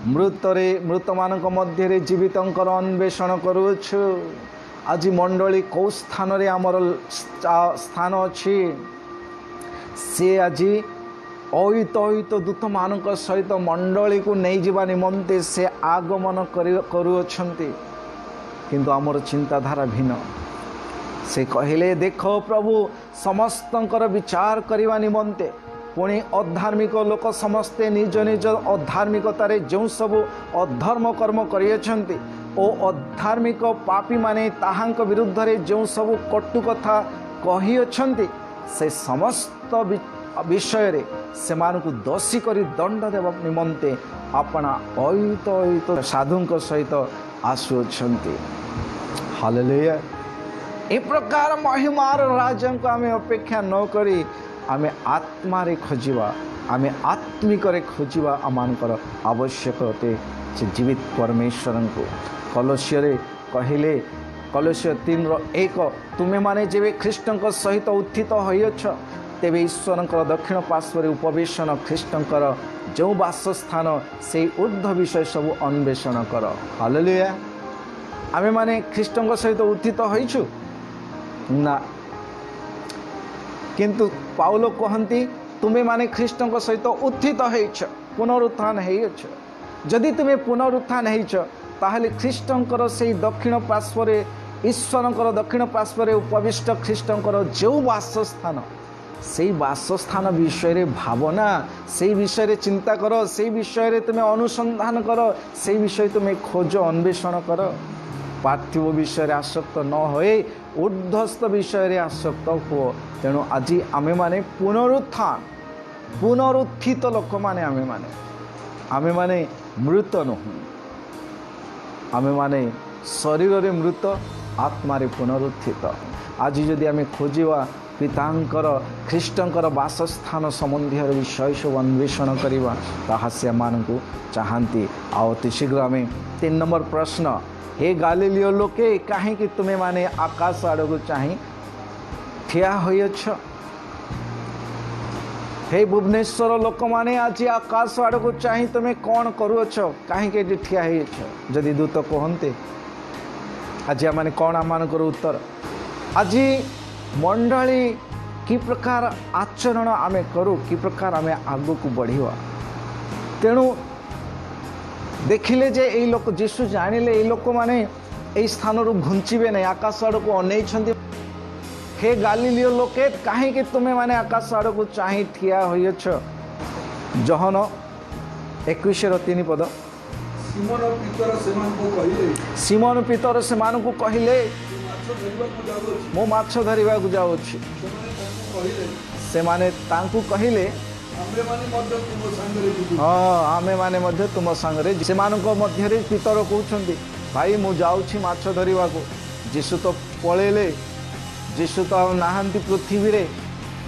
मृत मानक मध्य रे जीवितंकर अन्वेषण करूछु। आज मंडली कौ स्थान रे आमर स्थान अछि से आज अहित अहित दूत मानक सहित मंडली को नहीं जीवा निमंते से आगमन करुअछंती किंतु आमर चिंताधारा भिन्न। से कहले देखो प्रभु समस्तंकर विचार करने निमंते पुणी अधार्मिक लोक समस्ते निज निज अधार्मिकतार जो सब अधर्म कर्म करियछंती ओ अधार्मिक पापी माने ताहांक विरुद्ध रे जो सब कटु कथा कहियछंती से समस्त विषय रे सेमानकु दोषी करी दंड देवा निमंते अपना अहित अहित साधुंक सहित आसुअछंती हालेलुया। ए प्रकार महिमार राजा को आमे अपेक्षा न करी आमे आत्मा रे खोजिबा आमे आत्मिक रे खोजिबा आमानकर आवश्यक होते जीवित परमेश्वर को। कलोसियर कहले कलोसियर 3:1 तुमे माने जेबे ख्रीष्टंक सहित उत्थित होइछ तेबे ईश्वरंकर दक्षिण पार्श्व उपवेशन ख्रीष्टंकर जो वासस्थान से ऊर्ध्व विषय सब अन्वेषण कर। हालेलुया। आमे माने ख्रीष्टंक सहित उत्थित होइछु ना किंतु पाउलो कहंती तुमे माने ख्रीष्टंक सहित उत्थित होइछ पुनरुत्थान होइछ। जदि तुमे पुनरुत्थान होइछ ताहले ख्रीष्टंकर से दक्षिण पार्श्व ईश्वर दक्षिण पार्श्व उपविष्ट ख्रीष्टर जो वासस्थान से वासस्थान विषय भावना से विषय चिंता कर से विषय तुम्हें अनुसंधान कर से विषय तुम्हें खोज अन्वेषण कर पार्थिव विषय आसक्त न होए ऊर्ध्वस्त विषय आसक्त हो। तेणु आज आमे माने पुनरुत्थान पुनरुत्थित लोक माने आमे माने मृत नुह आमे माने शरीर रे मृत आत्मा रे पुनरुत्थित। आज जदि आमे खोजिवा पितांकर ख्रीष्टंकर वासस्थान संबंधी विषय सब अन्वेषण करवा ताहा से मानकु चाहती। अति शीघ्र आम 3 नंबर प्रश्न, हे गालीलियो लोके कहीं तुम्हें माने आकाश आड़क चाह ठिया होइछ। हे भुवनेश्वर लोक माने आज आकाश आड़क चाह तुम्हें कौन करुछ कहीं ठिया होइछ। जदि दूत कहते आज आम कौन आम उत्तर। आज मंडली कि प्रकार आचरण आमे करू कि प्रकार आमे आगु को बढ़िवा। तेणु देखिले जे এই लोक जीशु जानिले এই लोक माने এই स्थान रु घुंचीबे नहीं आकाश आड़ को अनै छंती। हे गालीलियो लोके काहे तुम्हें माने आकाश आड़ को चाहि ठिया होइछ। जहन 21:3 पद सिमोन पीतर से कहले मो माछ धरिबा को जाउछि। से माने तांकु कहिले हाँ आमे माने मध्य तुम संगरे से मानको मध्य रे पीतर कहउछंती भाई मु जाउछि माछ धरिबा को। जीशु तो पळेले जीशु तो नाहंती पृथ्वी रे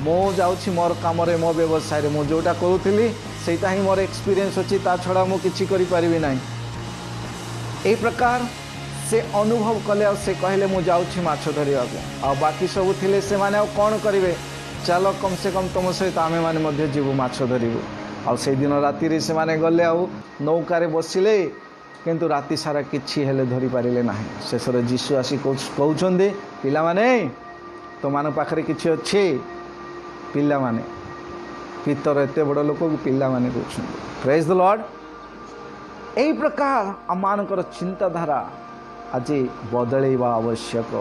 मो जाउछि मोर काम रे मो व्यवसाय रे मु जोटा करूथिली सेटा ही मोर एक्सपीरियंस अछि ता छडा मु किछि करि परिबि नाही। ए प्रकार से अनुभव कले और से कहले मु जाउछि माछ धरिबा को। आ बाकी सब थिले से माने कौन करिवे चलो कम से कम तुम सहित आमे माने मध्य जीवु माछ धरिबु। आ से दिन राति रे से माने गले आ नौका रे बसिले किंतु राति सारा किछि हेले धरि पारिले नाही। शेषर जीशु आसी कहउछंदे पिला माने तो मान पाखरे किछि अछि। पिला माने पितर एते बड़ लोक पिला माने कहउछंदे। Praise the Lord. एई प्रकार आमानकर चिंताधारा आज बदलैवा आवश्यक।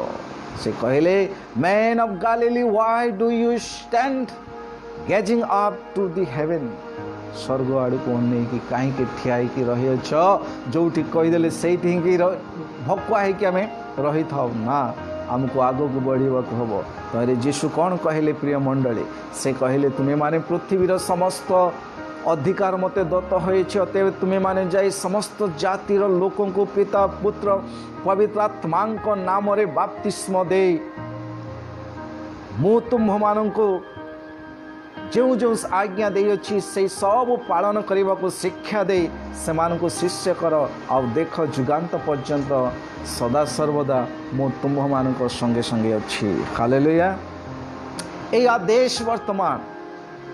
से कहले man of Galilee why do you stand gazing up to the heaven. स्वर्ग आड़ को अनै कि कहीं ठिया होइकी रही छ जोठी कहीदेले सेठी ही भकुआ होइकी आमे रही थाउ ना आमको आगो को बढ़िबा को हबो। तरे जीशु कौन कहले प्रिय मंडली से कहले तुम्हें माने पृथ्वीर समस्त अधिकार मते दत्त होइछ। अतएव तुम्हें माने जाई समस्त जातिर लोकों को पिता पुत्र पवित्र आत्मांक नाम रे बपतिस्म दे मु तुम माननको जो जो आज्ञा दे अछि से सब पालन करने को शिक्षा दे से माननको शिष्य कर। आ देख जुगांत पर्यंत सदा सर्वदा मु तुम माननको संगे संगे अछि। हालेलुया। ए आदेश वर्तमान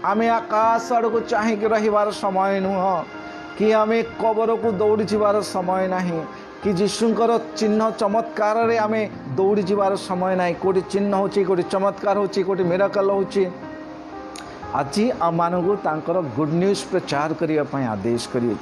आमे आकाश आड़ को चाहिए रहिबार समय नुह कि आमे कबर को दौड़ी जीवार समय नहीं कि जीशुंकर चिन्ह चमत्कार रे आमे दौड़ी जीवार समय नहीं। कोटी चिन्ह होची कोटी चमत्कार होची कोटी मिराकल होची। आज आम मानू तांकर गुड न्यूज प्रचार करने आदेश करिए।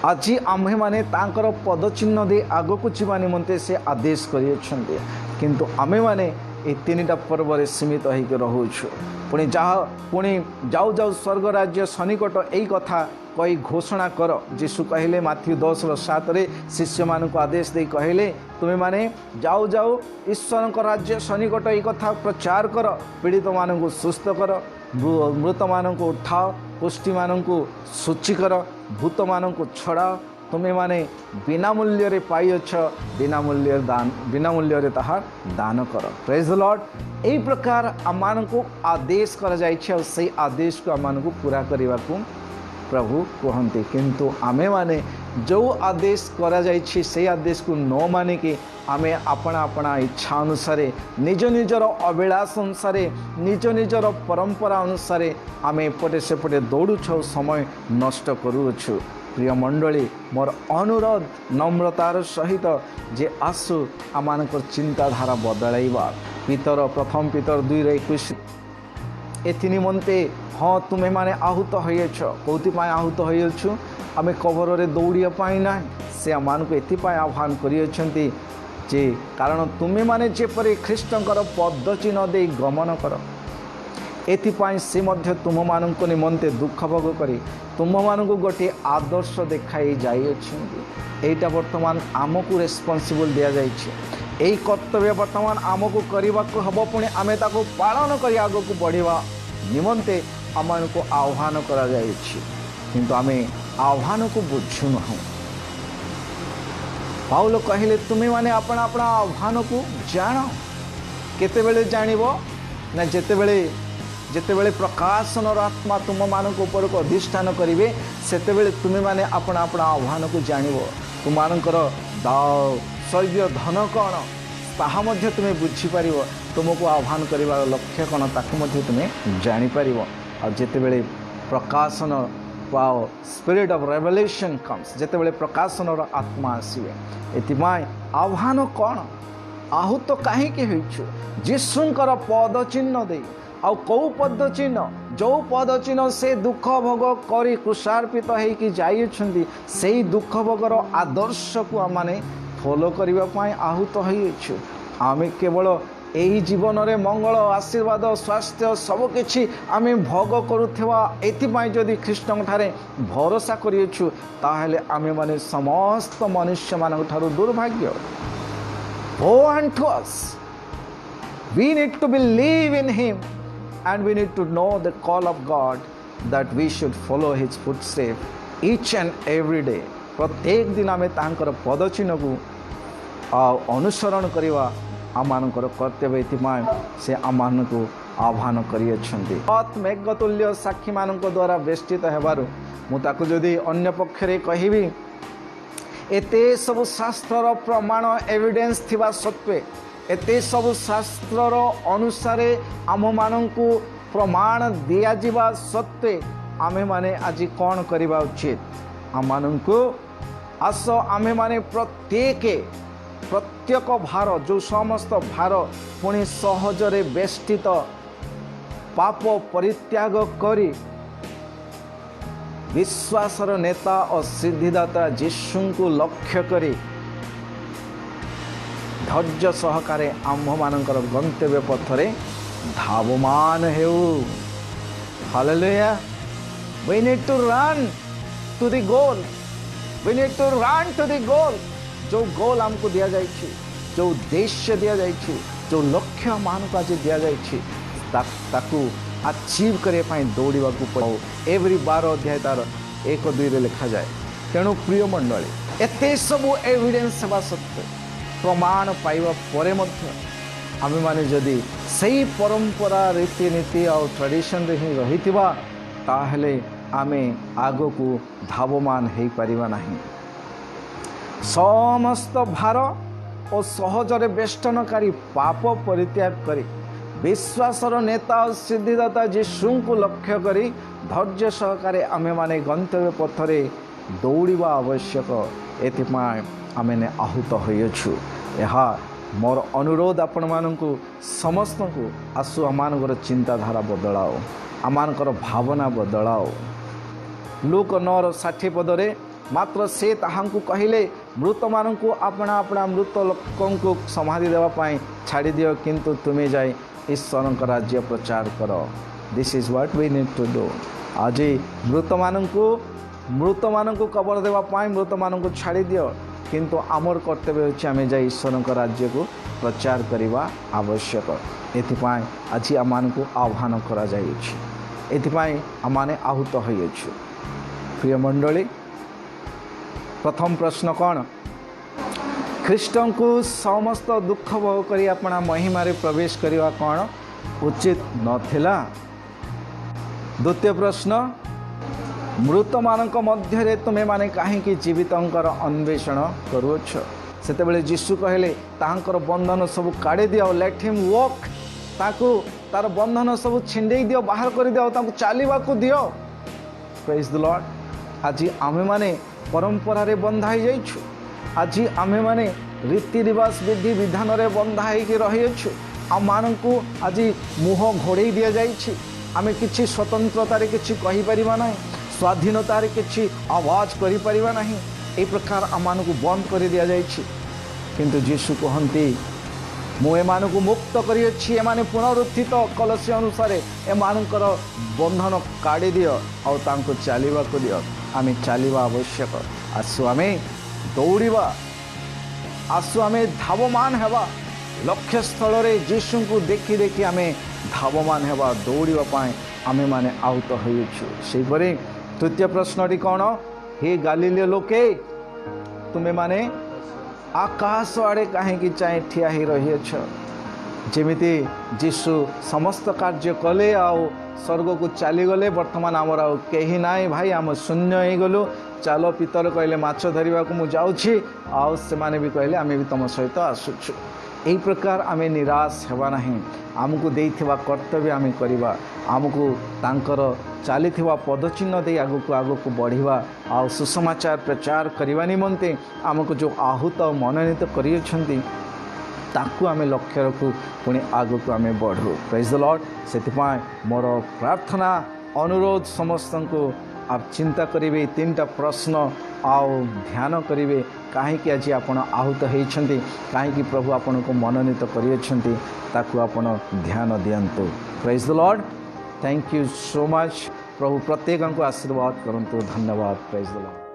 आज आम्भे माने तांकर पद चिन्ह दे आग को जीवा निमंते से आदेश करिए। किंतु आमे माने ए 3टा पर्व रे सीमित होइके रहउछु। पुणी जाऊ जाऊ स्वर्ग राज्य सनिकट यही कथा कही घोषणा कर। जीशु कहले माथ्यू 10:7 रे शिष्य मानक आदेश दे कहले तुम्हें माने जाऊ जाऊ ईश्वर का राज्य सनिकट यही कथा प्रचार कर। पीड़ित मानक सुस्थ कर मृत मानक उठाओ पुष्टि मानक सूची कर भूत मानक छड़ा तुम्हें माने बिना मूल्य रे पाइछ बिना मूल्य रे ताहा दान कर। Praise the Lord. यही प्रकार आम को आदेश कर जाइए से आदेश को आम को पूरा करने को प्रभु कहते। किंतु आमे माने जो आदेश करा जाइए से आदेश को न मानिकी आमे अपना अपना इच्छा अनुसार निज निजर अभिलाष अनुसार निज निजर परंपरा अनुसार आमे एपटे सेपटे दौड़ुछ समय नष्ट करुछु। प्रिय मंडली मोर अनुरोध नम्रतार सहित जे आसु आम चिंताधारा बदलैबा। पितर प्रथम पितर 2:21 एथि निमंते हाँ तुम्हें माने आहूत होइछ कौथि आहूत होइछु आमे कबर रे दौड़िया पाई ना से आम को एथि आह्वान करियछंती जे कारण तुम्हें माने जेपरी ख्रीष्टंकर पद चिन्ह दे गमन कर एथिपाई से मध्य तुम मानक निमंते दुख भोग करी तुम मानक गोटे आदर्श देखाई जाइए बर्तमान आमको रेस्पॉन्सिबल दिया यही कर्तव्य बर्तमान आमको करने को हम पुणी आम ताको पालन कर आग को बढ़िया निमंते आम को आह्वान करा किंतु आम आह्वान को बुझुना पाउल कहले तुम्हें माने अपना अपना आह्वान को जान केतेबेले जानिबो ना जेतेबेले प्रकाशन आत्मा तुम मानक ऊपर को अधिष्ठान करेंगे सेतेबेले तुम्हें माने अपना अपना आह्वान को जानिबो तुम मानकर शैल्य धन कौन ताहा मध्य तुम्हें बुझीपर तुमको आह्वान कर लक्ष्य कौन ताकू तुम्हें जापर और जितेबले प्रकाशन पाओ स्पिरिट ऑफ रेवलेशन कम्स जितेबले प्रकाशन आत्मा आसवे एथिपाई आह्वान कौन आहूत कहीं जीशुंकर पद चिन्ह दे आउ कौ पद चिन्ह जो पद चिन्ह से दुख भोग करी कृषार्पित होकर जाइछन्ति से दुख भोगर आदर्श को आम फॉलो करने आहूत हो आम केवल यही जीवन में मंगल आशीर्वाद स्वास्थ्य सबकि आम भोग करुवा एथिपाई जदि ख्रीष्टन ठारे भरोसा करियछु ताहले आमे माने समस्त मनुष्य मान ठारू दुर्भाग्य हो unto us we need to believe in him and we need to know the call of God that we should follow his footsteps each and every day प्रत्येक दिन आम तांकर पद चिन्ह को अनुसरण करवा आमर कर्तव्य से आम को आह्वान कर मेघतुल्य साक्षी मान द्वारा बेष्टित होबारु मुझे जदि अन्य पक्षरे कहबी एते सब शास्त्र प्रमाण एविडेंस थिबा सत्वे एते सब शास्त्र अनुसार आम मानू प्रमाण दिया जिबा सत्वे आमे माने आज कौन करबा उचित आम मानू आस आमे माने प्रत्येक भार जो समस्त भार पुणी सहजरे बेष्टित पाप परित्याग करी विश्वासर नेता और सिद्धिदाता यीशु को लक्ष्य करी धैर्य सहकारे आम्भ मानकर गंतव्य पथरे धावमान हेउ hallelujah we need to run to the goal we need to run to the goal जो गोल हमको दिया जाए जो उद्देश्य दिया जाए जो लक्ष्य मान को आज दिया जाए ताकू अचीव करने दौड़ा पड़ो एवरी 12 अध्याय तार 1-2 लिखा जाए तेणु प्रिय मंडली एते सबू एविडेंस होगा सत्वे प्रमाण पाइबा परे मध्य आमे माने जदि सही परंपरा रीतिनीति और ट्रेडिशन रे ही रहिथिबा ताहले आमे आगो को धावमान हेई परिबा नाही समस्त भार और सहजरे बेष्टनकारी पाप परित्याग करी विश्वासर नेता और सिद्धिदाता यीशु को लक्ष्य करी धैर्य सहकारे आमे माने गंतव्य पथरे दौड़ा आवश्यक एथिपाई आमे आहूत होइछु एहा मोर अनुरोध आपण मानकु समस्त को आसु आमानकर चिंताधारा बदलाओ आमानकर भावना बदलाओ लूक 9:60 पदरे मात्र से ताहांकु कहले मृत मान को अपना अपना मृत लोकों को समाधि देवाई छाड़ी दियो किंतु तुम्हें जाए ईश्वर का राज्य प्रचार करो this is what we need to do आज मृत मान को कबर देवाई मृत मान को छाड़ी दियो किंतु आमर कर्तव्य होछि आमे जाए ईश्वर का राज्य को प्रचार करवा आवश्यक एथिपाई आज आम को आह्वान करा जाइछि एथिपाई आमाने आहूत होइछु प्रिय मंडली प्रथम प्रश्न कौन ख्रीष्टन को समस्त दुख भोग करी अपना महिमा रे प्रवेश करवा कौन उचित नथिला द्वितीय प्रश्न मृत मानक मध्य रे तुम्हें माने कहीं जीवितंकर अन्वेषण करुछ सेतेबेले यीशु कहले तांकर बंधन सब काढ़ी दियो लेट हिम वॉक ताकू तार बंधन सब छिंडे दियो बाहर कर दियो ताकू चलवा को दियो प्रेज द लॉर्ड आज आमे माने परंपरा रे बंधाई जाइछु आज आमे माने रीति रिवाज विधि विधान रे बंधाई के रहिछु आ मानकू आज मुह घोड़े दिया जाइछि आमे किछि स्वतंत्रता रे किछि कहि परिबा नाही स्वाधीनता रे किछि आवाज करि परिबा नाही ए प्रकार आमानकू बंद कर दिया जाइछि किंतु यीशु कहती मु एमानकु मुक्त करिछि एमाने पुनरुत्थित कलसी अनुसार एमानकर बंधन काढ़ी दियो आउ तांको चलिबाको दियो आमे चलिबा आवश्यक आसु आमे दौड़िबा आसु आमे धावमान हेबा लक्ष्य स्थल रे यीशु को देखि देखि आमे धावमान हेबा दौड़िबा पाए आमे माने आहुत होइछु सेहि परे तृतीय प्रश्नटी कौन हे गालीलिय लोके तुमे माने आकाश आड़े कहीं चाहे ठिया ही रहीछ जमीती जीशु समस्त कार्य कले आओ स्वर्ग को चलीगले वर्तमान आमर आउ कहीं ना भाई आम शून्य हो गलु चाल पितर कहले माछ धरवा को मुझे आउ से भी कहले आम भी तुम सहित आसुचु यही प्रकार आम निराश हेबा नहीं आमको देइथिबा कर्तव्य आम करवा आमको तांकर चली पदचिन्ह दे आगक आगक बढ़िया आ सुसमाचार प्रचार करने निमंते आमको जो आहूत मनोनीत करियछंती ताकू आमे लक्ष्य रखू पुणी आगक आम बढ़ू प्रेज द लॉर्ड से मोर प्रार्थना अनुरोध समस्त को आप चिंता करेंगे तीनटा प्रश्न आओ ध्यान करेंगे कहीं आज आपण आहूत होती कहीं प्रभु आपण को मनोनीत करियछंती ताकू आपण ध्यान दियंतु praise the Lord thank you so much प्रभु प्रत्येक को आशीर्वाद करंतु धन्यवाद प्रेज द लॉर्ड।